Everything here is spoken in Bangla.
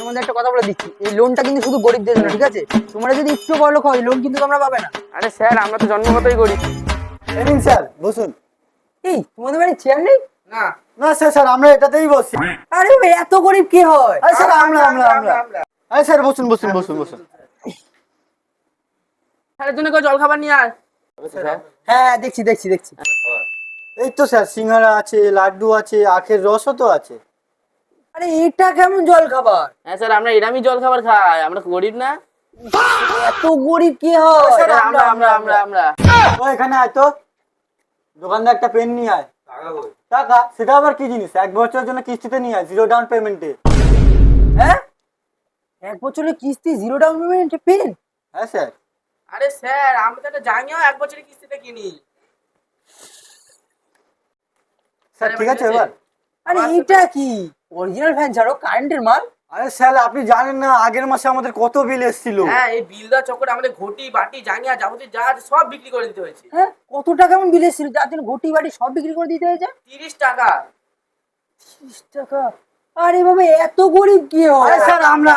তোমাদের একটা কথা বলে দিচ্ছি, এই লোনটা কিন্তু শুধু গরিবদের জন্য, ঠিক আছে? তোমরা যদি একটু বড়লোক হয়, লোন কিন্তু তোমরা পাবে না। আরে স্যার, আমরা তো জন্মগতই গরিব। এই নিন স্যার, বসুন। এই তোমাদের বাড়ি চেয়ার নেই? না না স্যার, স্যার আমরা এটাতেই বসছি। আরে ভাই, এত গরিব কি হয়? আরে স্যার, আমরা আরে স্যার, বসুন বসুন বসুন বসুন। স্যারের জন্য কেউ জল খাবার নিয়ে আয়। হ্যাঁ, দেখছি দেখছি দেখছি। এই তো স্যার, সিঙ্গারা আছে, লাড্ডু আছে, আখের রসও তো আছে। আরে এটা কেমন জল খাবার? হ্যাঁ স্যার, আমরা এরামই জল খাবার খাই, আমরা গরিব না। এত গরিব কি হয়? স্যার, স্যার, আমরা আমরা আমরা আমরা ও এখানে আয় তো, দোকানদার একটা পেন নিয়ে আয়। টাকা? সেটা আবার কি জিনিস? 1 বছরের জন্য কিস্তিতে নিয়ে আয়, 0 ডাউন পেমেন্টে। হ্যাঁ, 1 বছরের কিস্তি, 0 ডাউন পেমেন্ট, পেন? হ্যাঁ স্যার। আরে স্যার, আমরা তো একটা জানিও 1 বছরের কিস্তিতে কিনি। স্যার ঠিক আছে এবার। আরে এটা কি অরিজিনাল ফ্যান ছাড়ো, কারেন্টের মাল? আরে স্যার, আপনি জানেন না আগের মাসে আমাদের কত বিল এসেছিল? হ্যাঁ, এই বিল দেওয়ার চক্করে আমাদের ঘটি বাটি জাঙ্গিয়া যাবতীয় যা আছে সব বিক্রি করে দিতে হয়েছে। হ্যাঁ, কত টাকা এমন বিল এসেছিল যার জন্য ঘটি বাটি সব বিক্রি করে দিতে হয়েছে? 30 টাকা। 30 টাকা? আরে বাবা, এত গরিব কি হয়? আরে স্যার, আমরা